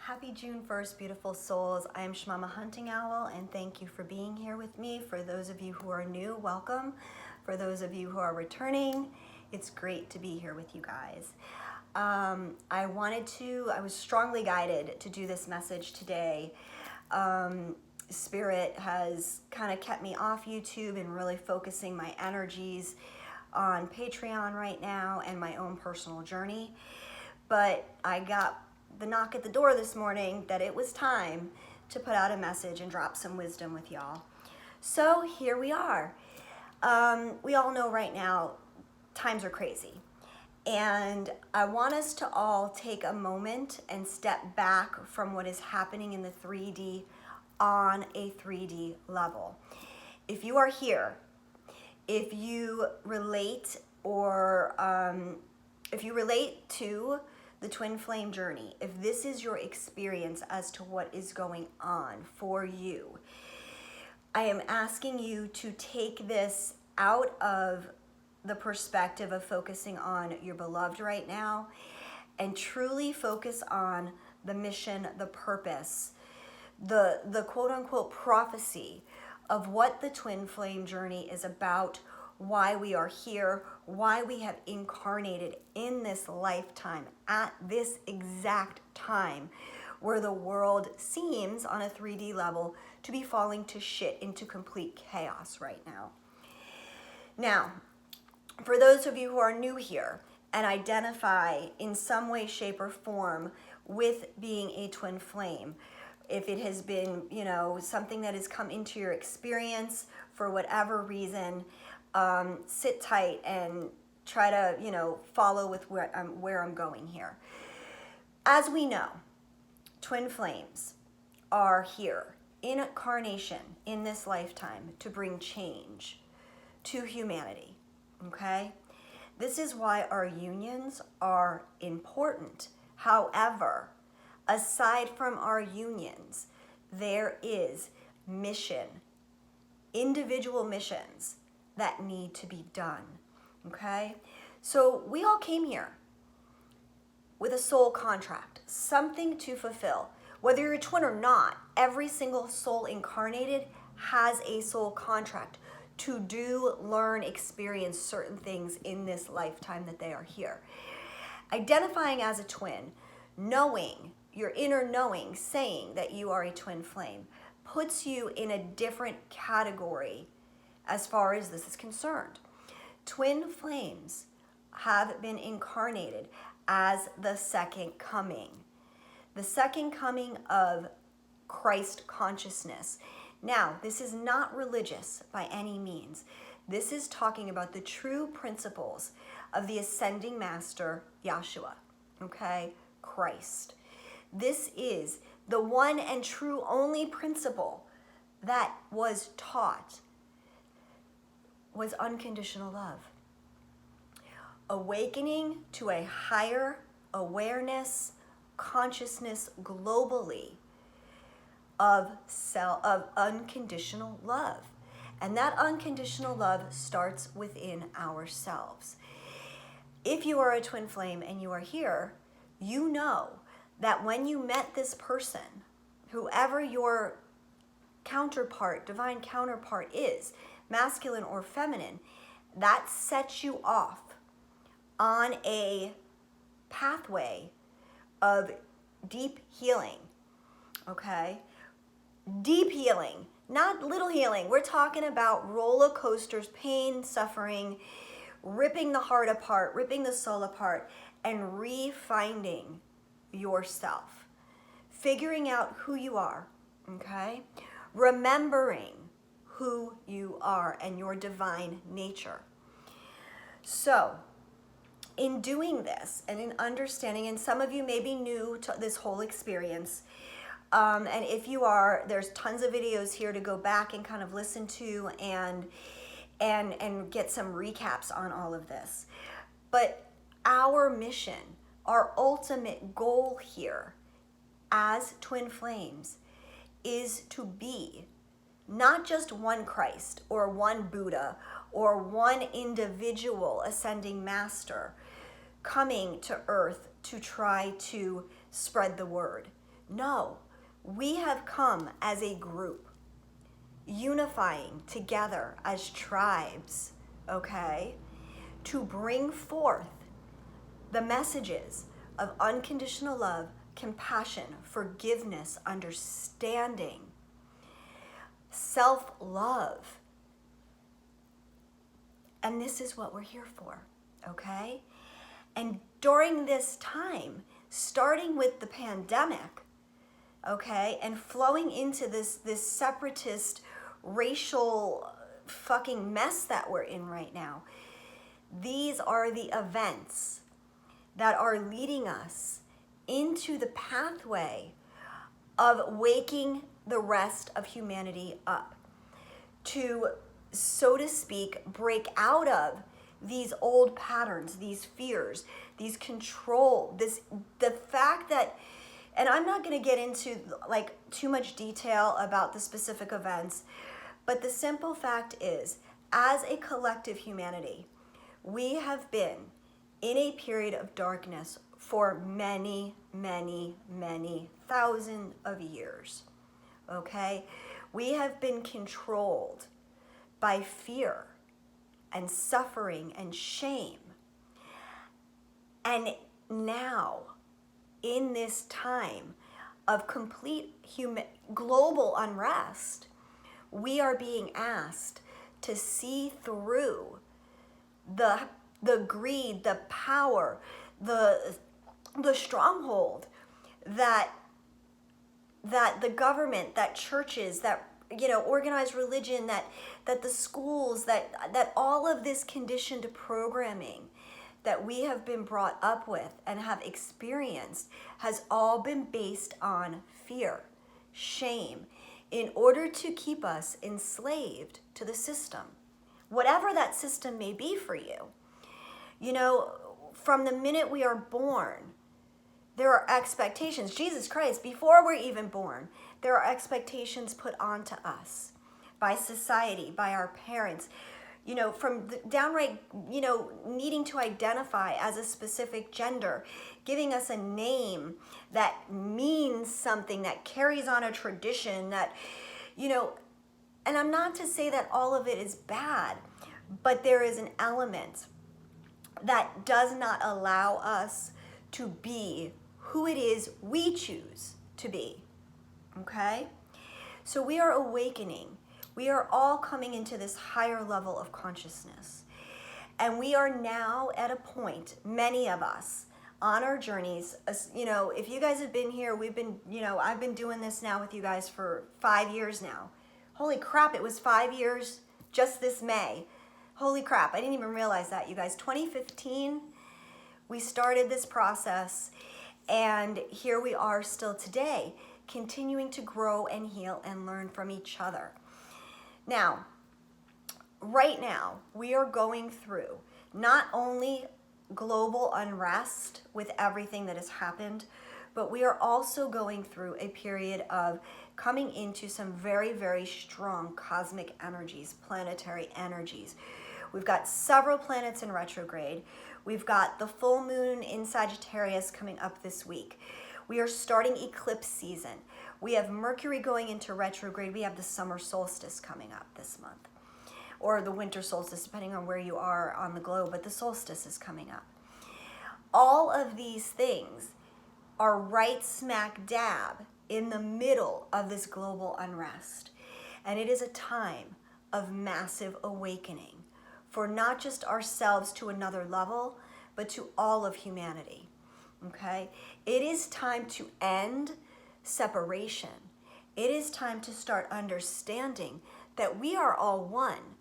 Happy June 1st, beautiful souls. I am Shmama Hunting Owl, and thank you for being here with me. For those of you who are new, welcome. For those of you who are returning, it's great to be here with you guys. I was strongly guided to do this message today. Spirit has kind of kept me off YouTube and really focusing my energies on Patreon right now and my own personal journey. But I got the knock at the door this morning that it was time to put out a message and drop some wisdom with y'all. So here we are. We all know right now times are crazy. And I want us to all take a moment and step back from what is happening in the 3D on a 3D level. If you are here, if you relate to the twin flame journey, if this is your experience as to what is going on for you, I am asking you to take this out of the perspective of focusing on your beloved right now and truly focus on the mission, the purpose, the quote unquote prophecy of what the twin flame journey is about, why we are here, why we have incarnated in this lifetime at this exact time where the world seems on a 3D level to be falling to shit, into complete chaos right now. Now, for those of you who are new here and identify in some way, shape, or form with being a twin flame, if it has been, something that has come into your experience for whatever reason, sit tight and try to, follow with where I'm going here. As we know, twin flames are here in incarnation in this lifetime to bring change to humanity, okay? This is why our unions are important. However, aside from our unions, there is mission, individual missions that need to be done, okay? So we all came here with a soul contract, something to fulfill. Whether you're a twin or not, every single soul incarnated has a soul contract to do, learn, experience certain things in this lifetime that they are here. Identifying as a twin, knowing, your inner knowing, saying that you are a twin flame, puts you in a different category as far as this is concerned. Twin flames have been incarnated as the second coming of Christ consciousness. Now, this is not religious by any means. This is talking about the true principles of the ascending master, Yahshua, okay? Christ. This is the one and true only principle that was taught, was unconditional love. Awakening to a higher awareness, consciousness globally of unconditional love. And that unconditional love starts within ourselves. If you are a twin flame and you are here, you know that when you met this person, whoever your counterpart, divine counterpart is, masculine or feminine, that sets you off on a pathway of deep healing, okay? Deep healing, not little healing. We're talking about roller coasters, pain, suffering, ripping the heart apart, ripping the soul apart, and refinding yourself, figuring out who you are, okay? Remembering who you are and your divine nature. So, in doing this and in understanding, and some of you may be new to this whole experience, and if you are, there's tons of videos here to go back and kind of listen to and get some recaps on all of this. But our mission, our ultimate goal here as twin flames is to be not just one Christ or one Buddha or one individual ascending master coming to earth to try to spread the word, No, we have come as a group, unifying together as tribes, okay, to bring forth the messages of unconditional love, compassion, forgiveness, understanding, self-love. And this is what we're here for, okay? And during this time, starting with the pandemic, okay, and flowing into this separatist racial fucking mess that we're in right now, these are the events that are leading us into the pathway of waking the rest of humanity up to, so to speak, break out of these old patterns, these fears, these control, the fact that, and I'm not going to get into like too much detail about the specific events, but the simple fact is, as a collective humanity, we have been in a period of darkness for many, many, many thousands of years, okay? We have been controlled by fear and suffering and shame. And now, in this time of complete global unrest, we are being asked to see through the greed, the power, the stronghold that the government, that churches, that organized religion, that the schools, that all of this conditioned programming that we have been brought up with and have experienced has all been based on fear, shame, in order to keep us enslaved to the system, whatever that system may be for you. From the minute we are born, there are expectations. Jesus Christ, before we're even born, there are expectations put onto us by society, by our parents, from the downright, needing to identify as a specific gender, giving us a name that means something, that carries on a tradition, that, and I'm not to say that all of it is bad, but there is an element that does not allow us to be who it is we choose to be, okay? So we are awakening. We are all coming into this higher level of consciousness. And we are now at a point, many of us, on our journeys, if you guys have been here, I've been doing this now with you guys for 5 years now. Holy crap, it was 5 years just this May. Holy crap, I didn't even realize that, you guys. 2015, we started this process, and here we are still today, continuing to grow and heal and learn from each other. Now, right now, we are going through not only global unrest with everything that has happened, but we are also going through a period of coming into some very, very strong cosmic energies, planetary energies. We've got several planets in retrograde. We've got the full moon in Sagittarius coming up this week. We are starting eclipse season. We have Mercury going into retrograde. We have the summer solstice coming up this month, or the winter solstice, depending on where you are on the globe, but the solstice is coming up. All of these things are right smack dab in the middle of this global unrest. And it is a time of massive awakening for not just ourselves to another level, but to all of humanity, okay? It is time to end separation. It is time to start understanding that we are all one.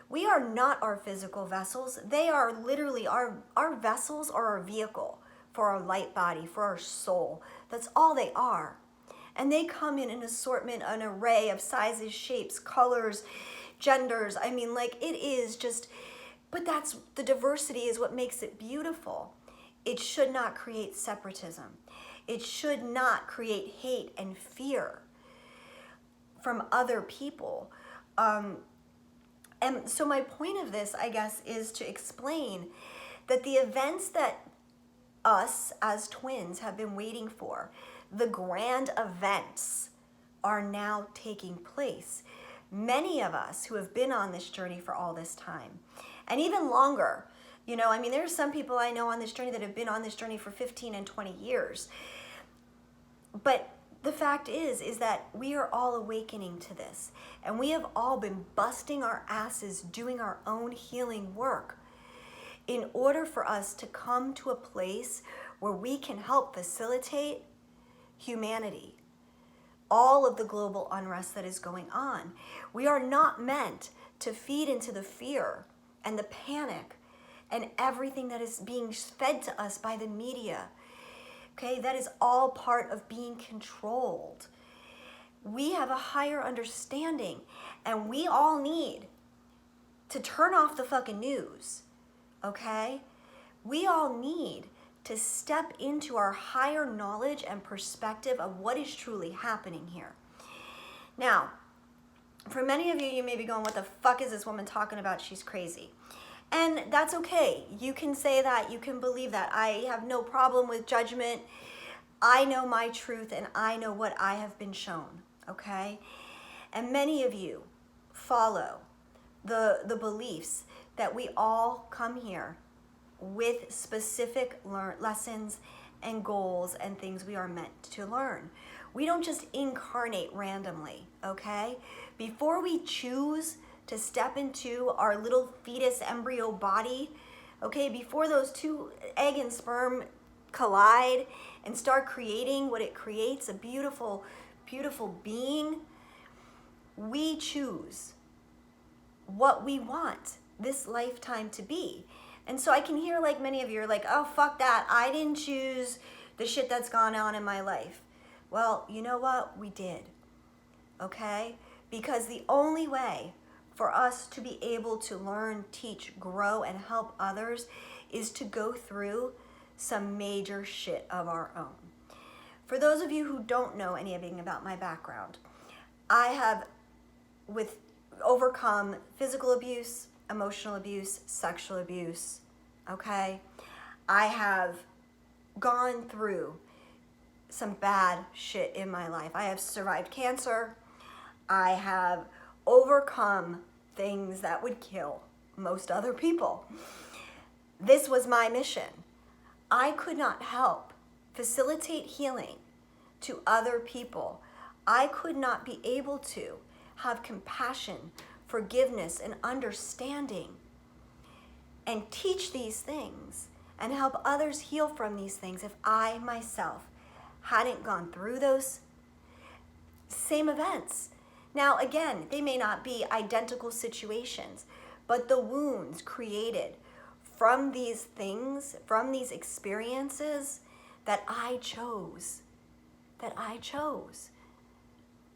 We are not our physical vessels. They are literally, our vessels are our vehicle for our light body, for our soul. That's all they are. And they come in an assortment, an array of sizes, shapes, colors, genders. I mean, like, it is just, but that's, the diversity is what makes it beautiful. It should not create separatism. It should not create hate and fear from other people. And so my point of this, I guess, is to explain that the events that us as twins have been waiting for, The grand events are now taking place. Many of us who have been on this journey for all this time, and even longer, you know, I mean, there's some people I know on this journey that have been on this journey for 15 and 20 years. But the fact is that we are all awakening to this, and we have all been busting our asses doing our own healing work in order for us to come to a place where we can help facilitate humanity, all of the global unrest that is going on. We are not meant to feed into the fear and the panic and everything that is being fed to us by the media. Okay, that is all part of being controlled. We have a higher understanding, and we all need to turn off the fucking news. Okay? We all need to step into our higher knowledge and perspective of what is truly happening here. Now, for many of you, you may be going, what the fuck is this woman talking about? She's crazy. And that's okay. You can say that. You can believe that. I have no problem with judgment. I know my truth, and I know what I have been shown. Okay? And many of you follow the beliefs that we all come here with specific lessons and goals and things we are meant to learn. We don't just incarnate randomly, okay? Before we choose to step into our little fetus embryo body, okay, before those two egg and sperm collide and start creating what it creates, a beautiful, beautiful being, we choose what we want this lifetime to be. And so I can hear like many of you are like, oh, fuck that. I didn't choose the shit that's gone on in my life. Well, you know what? We did. Okay? Because the only way for us to be able to learn, teach, grow, and help others is to go through some major shit of our own. For those of you who don't know anything about my background, I have overcome physical abuse, emotional abuse, sexual abuse, okay? I have gone through some bad shit in my life. I have survived cancer. I have overcome things that would kill most other people. This was my mission. I could not help facilitate healing to other people. I could not be able to have compassion, forgiveness, and understanding, and teach these things and help others heal from these things if I myself hadn't gone through those same events. Now, again, they may not be identical situations, but the wounds created from these things, from these experiences that I chose,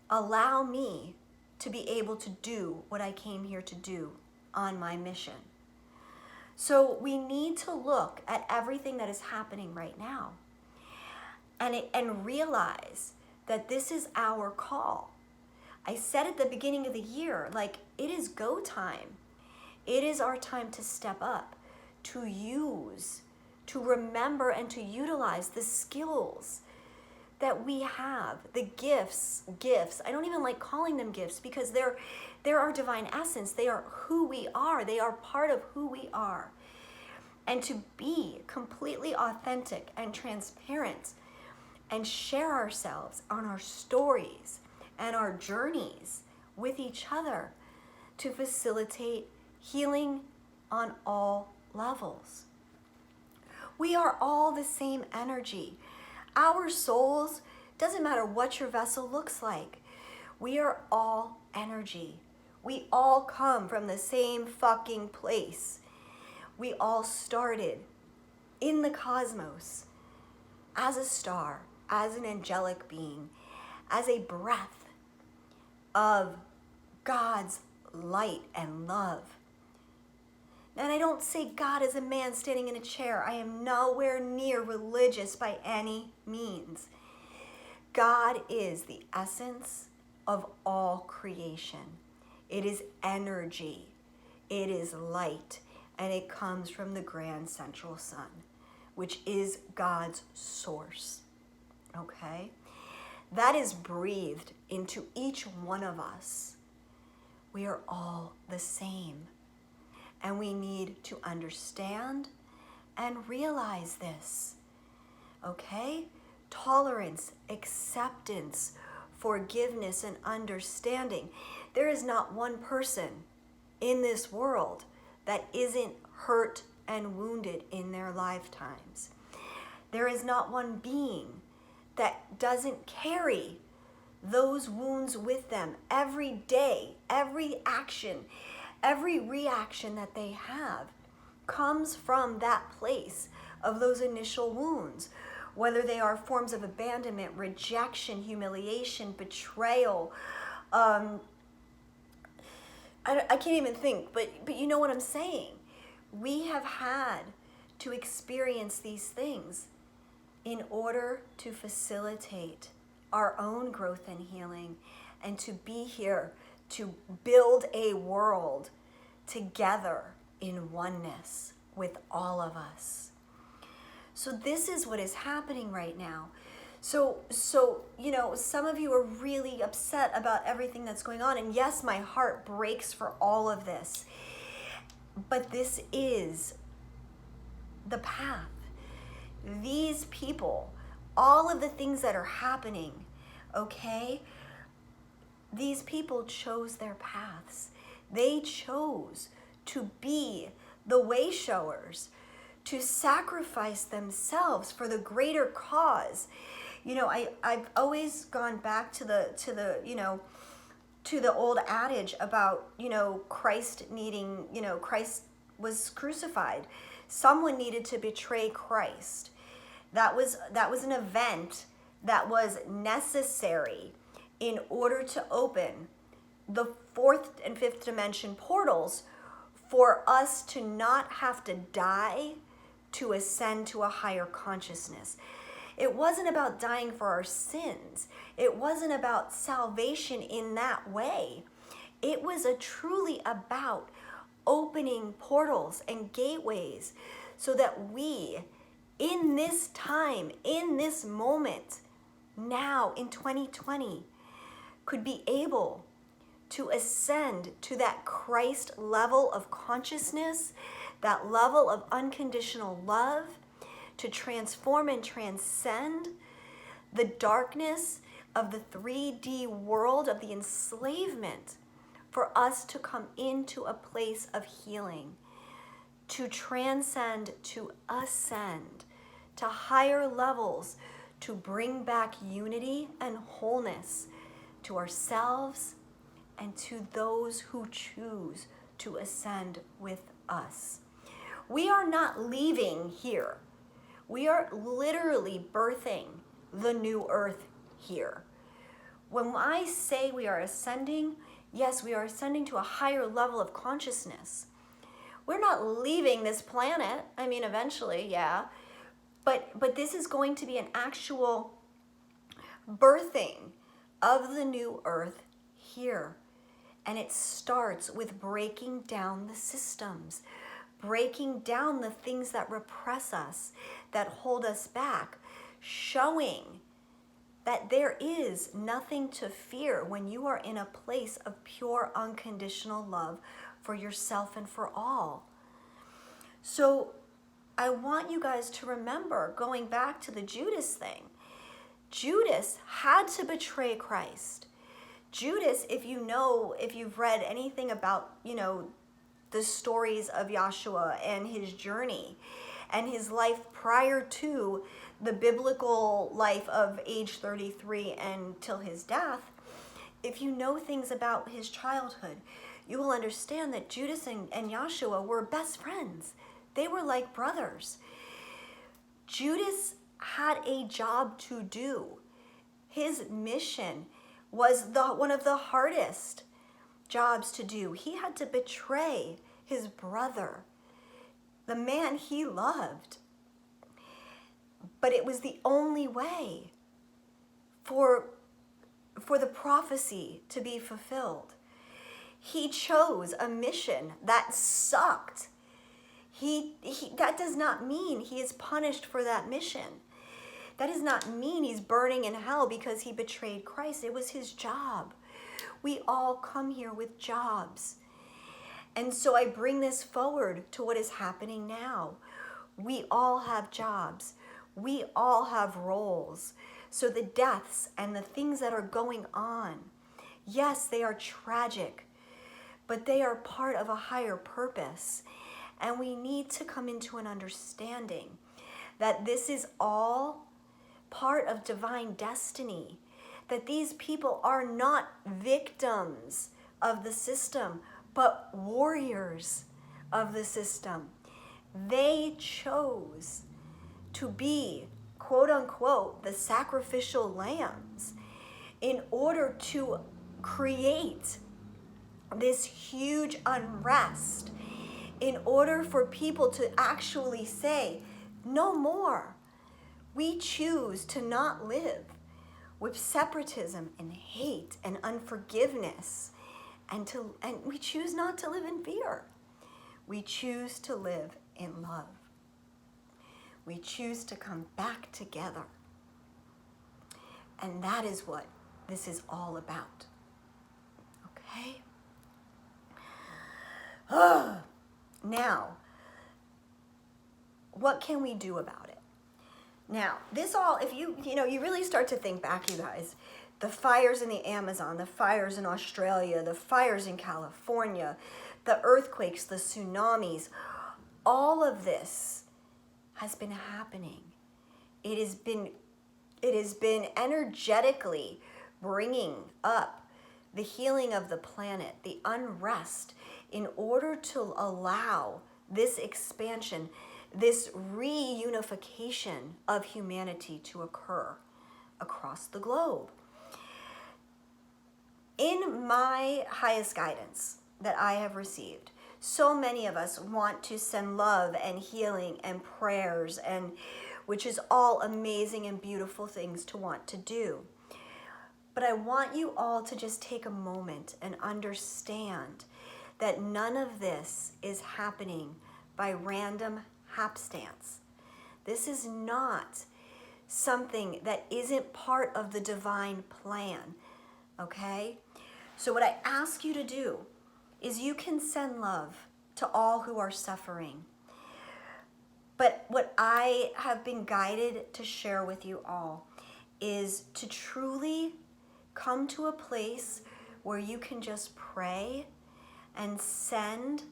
allow me to be able to do what I came here to do on my mission. So we need to look at everything that is happening right now and realize that this is our call. I said at the beginning of the year, like, it is go time. It is our time to step up, to use, to remember, and to utilize the skills that we have, the gifts. I don't even like calling them gifts because they're our divine essence. They are who we are. They are part of who we are. And to be completely authentic and transparent and share ourselves on our stories and our journeys with each other to facilitate healing on all levels. We are all the same energy. Our souls, doesn't matter what your vessel looks like, we are all energy. We all come from the same fucking place. We all started in the cosmos as a star, as an angelic being, as a breath of God's light and love. And I don't say God as a man standing in a chair. I am nowhere near religious by any means. God is the essence of all creation. It is energy. It is light. And it comes from the grand central sun, which is God's source. Okay? that is breathed into each one of us. We are all the same. And we need to understand and realize this. Okay? Tolerance, acceptance, forgiveness, and understanding. There is not one person in this world that isn't hurt and wounded in their lifetimes. There is not one being that doesn't carry those wounds with them every day. Every action, every reaction that they have comes from that place of those initial wounds, whether they are forms of abandonment, rejection, humiliation, betrayal. I can't even think, but you know what I'm saying. We have had to experience these things in order to facilitate our own growth and healing, and to be here to build a world together in oneness with all of us. So this is what is happening right now. So you know, some of you are really upset about everything that's going on, and yes, my heart breaks for all of this. But this is the path. These people, all of the things that are happening, okay? These people chose their paths. They chose to be the way showers, to sacrifice themselves for the greater cause. You know, I've always gone back to the you know, to the old adage about, you know, Christ needing, you know, Christ was crucified. Someone needed to betray Christ. That was an event that was necessary in order to open the fourth and fifth dimension portals for us to not have to die to ascend to a higher consciousness. It wasn't about dying for our sins. It wasn't about salvation in that way. It was truly about opening portals and gateways so that we, in this time, in this moment, now in 2020, could be able to ascend to that Christ level of consciousness, that level of unconditional love, to transform and transcend the darkness of the 3D world of the enslavement, for us to come into a place of healing, to transcend, to ascend to higher levels, to bring back unity and wholeness to ourselves and to those who choose to ascend with us. We are not leaving here. We are literally birthing the new earth here. When I say we are ascending, yes, we are ascending to a higher level of consciousness. We're not leaving this planet. I mean, eventually, yeah. But this is going to be an actual birthing of the new earth here. And it starts with breaking down the systems, breaking down the things that repress us, that hold us back, showing that there is nothing to fear when you are in a place of pure unconditional love for yourself and for all. So I want you guys to remember, going back to the Judas thing, Judas had to betray Christ. Judas, if you've read anything about, you know, the stories of Yahshua and his journey and his life prior to the biblical life of age 33 and till his death, if you know things about his childhood, you will understand that Judas and Yahshua were best friends. They were like brothers. Judas had a job to do. His mission was one of the hardest jobs to do. He had to betray his brother, the man he loved. But it was the only way for the prophecy to be fulfilled. He chose a mission that sucked. That does not mean he is punished for that mission. That does not mean he's burning in hell because he betrayed Christ. It was his job. We all come here with jobs. And so I bring this forward to what is happening now. We all have jobs. We all have roles. So the deaths and the things that are going on, yes, they are tragic, but they are part of a higher purpose. And we need to come into an understanding that this is all part of divine destiny, that these people are not victims of the system, but warriors of the system. They chose to be, quote unquote, the sacrificial lambs in order to create this huge unrest, in order for people to actually say, no more. We choose to not live with separatism and hate and unforgiveness, and we choose not to live in fear. We choose to live in love. We choose to come back together. And that is what this is all about. Okay? Now, what can we do about it? Now, this all, if you really start to think back, you guys, the fires in the Amazon, the fires in Australia, the fires in California, the earthquakes, the tsunamis, all of this has been happening. It has been energetically bringing up the healing of the planet, the unrest, in order to allow this expansion, this reunification of humanity to occur across the globe. In my highest guidance that I have received, so many of us want to send love and healing and prayers, and which is all amazing and beautiful things to want to do. But I want you all to just take a moment and understand that none of this is happening by random hapstance. This is not something that isn't part of the divine plan, okay? So what I ask you to do is you can send love to all who are suffering. But what I have been guided to share with you all is to truly come to a place where you can just pray and send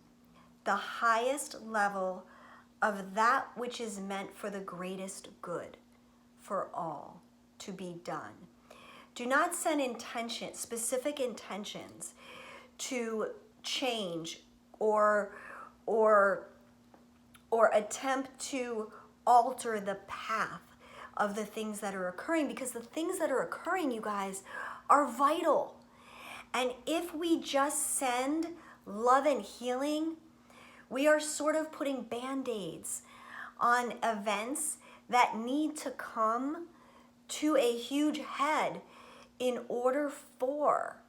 the highest level of that which is meant for the greatest good for all to be done. Do not send specific intentions to change or attempt to alter the path of the things that are occurring, because the things that are occurring, you guys, are vital. And if we just send love and healing, we are sort of putting band-aids on events that need to come to a huge head in order for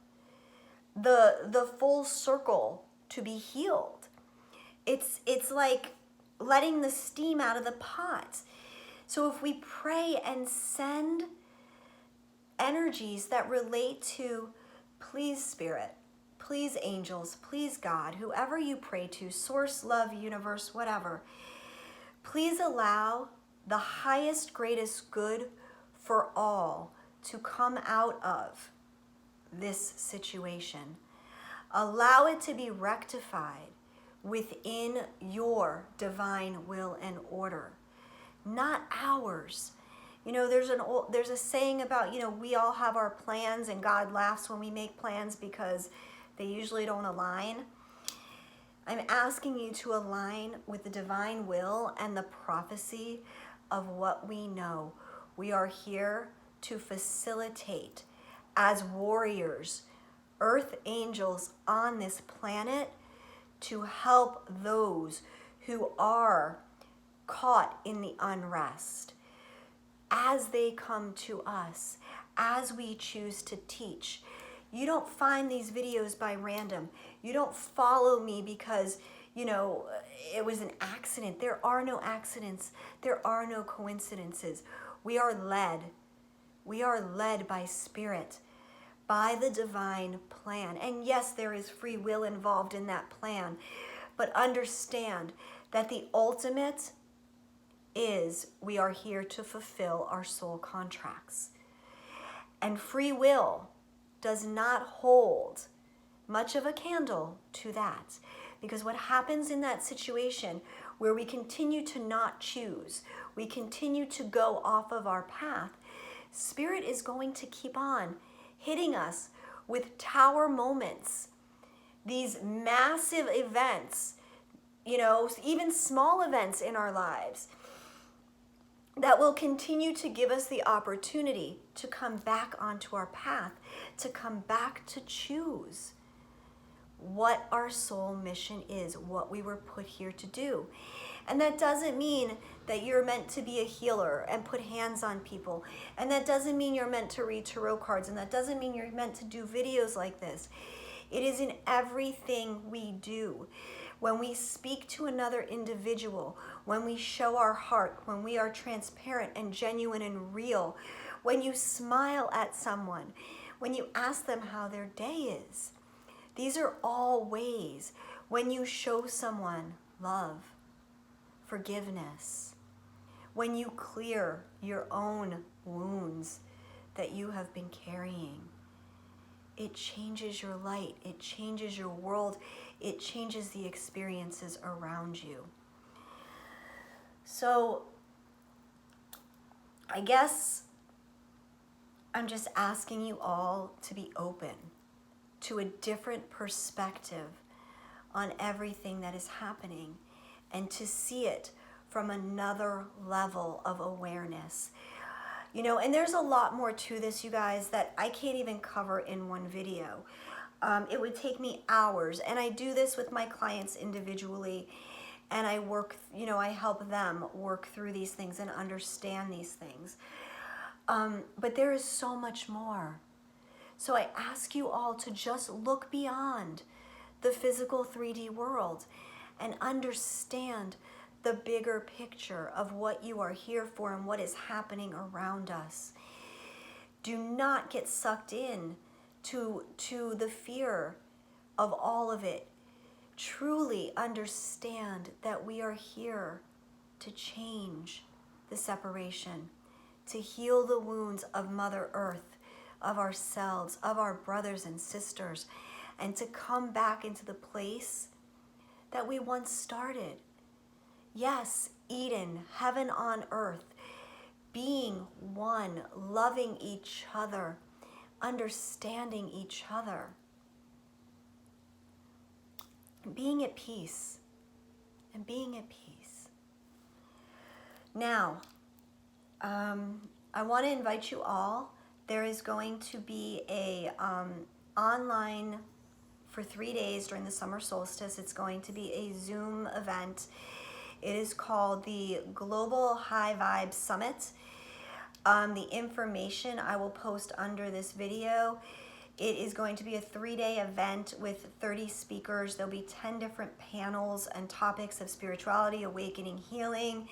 the full circle to be healed. It's like letting the steam out of the pot. So if we pray and send energies that relate to, please Spirit, please angels, please God, whoever you pray to, source, love, universe, whatever, please allow the highest, greatest good for all to come out of this situation. Allow it to be rectified within your divine will and order, not ours. You know, there's a saying about, we all have our plans and God laughs when we make plans because they usually don't align. I'm asking you to align with the divine will and the prophecy of what we know. We are here to facilitate as warriors, earth angels on this planet, to help those who are caught in the unrest. As they come to us, as we choose to teach. You don't find these videos by random. You don't follow me because, it was an accident. There are no accidents. There are no coincidences. We are led. We are led by Spirit, by the divine plan. And yes, there is free will involved in that plan. But understand that the ultimate is we are here to fulfill our soul contracts. And free will does not hold much of a candle to that. Because what happens in that situation where we continue to not choose, we continue to go off of our path, Spirit is going to keep on hitting us with tower moments, these massive events, even small events in our lives that will continue to give us the opportunity to come back onto our path, to come back to choose what our soul mission is, what we were put here to do. And that doesn't mean that you're meant to be a healer and put hands on people. And that doesn't mean you're meant to read tarot cards. And that doesn't mean you're meant to do videos like this. It is in everything we do. When we speak to another individual, when we show our heart, when we are transparent and genuine and real, when you smile at someone, when you ask them how their day is. These are all ways when you show someone love, forgiveness, when you clear your own wounds that you have been carrying. It changes your light, it changes your world, it changes the experiences around you. So I guess I'm just asking you all to be open to a different perspective on everything that is happening and to see it from another level of awareness. And there's a lot more to this, you guys, that I can't even cover in one video. It would take me hours, and I do this with my clients individually, and I work, I help them work through these things and understand these things. But there is so much more. So I ask you all to just look beyond the physical 3D world and understand the bigger picture of what you are here for and what is happening around us. Do not get sucked in to the fear of all of it. Truly understand that we are here to change the separation, to heal the wounds of Mother Earth, of ourselves, of our brothers and sisters, and to come back into the place that we once started. Yes, Eden, heaven on earth, being one, loving each other, understanding each other, being at peace, and being at peace. Now, I want to invite you all. There is going to be a online for 3 days during the summer solstice. It's going to be a Zoom event. It is called the Global High Vibe Summit. The information I will post under this video. It is going to be a 3-day event with 30 speakers. There'll be 10 different panels and topics of spirituality, awakening, healing,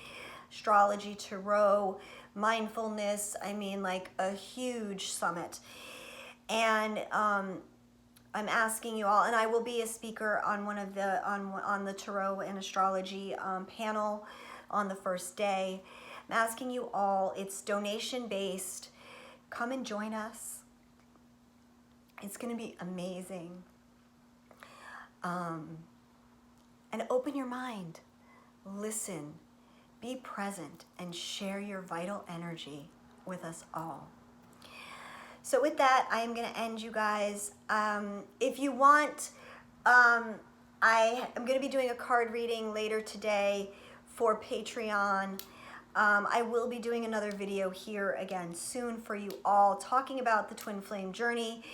astrology, tarot, mindfulness. Like a huge summit. And I'm asking you all, and I will be a speaker on one of the on the tarot and astrology panel on the first day. I'm asking you all. It's donation based. Come and join us. It's going to be amazing. And open your mind. Listen. Be present and share your vital energy with us all. So with that, I am going to end, you guys. If you want, I am going to be doing a card reading later today for Patreon. I will be doing another video here again soon for you all, talking about the twin flame journey,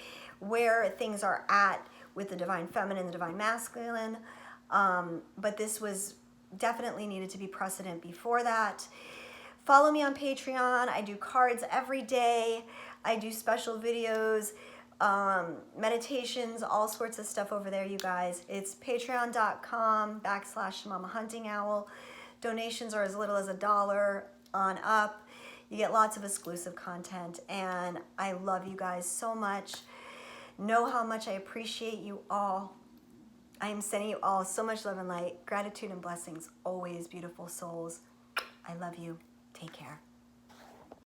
where things are at with the divine feminine, the divine masculine. But this was definitely needed to be precedent before that. Follow me on Patreon. I do cards every day. I do special videos, meditations, all sorts of stuff over there, you guys. It's patreon.com/Mama Hunting Owl. Donations are as little as $1 on up. You get lots of exclusive content, and I love you guys so much. Know how much I appreciate you all. I am sending you all so much love and light. Gratitude and blessings always, beautiful souls. I love you. Take care.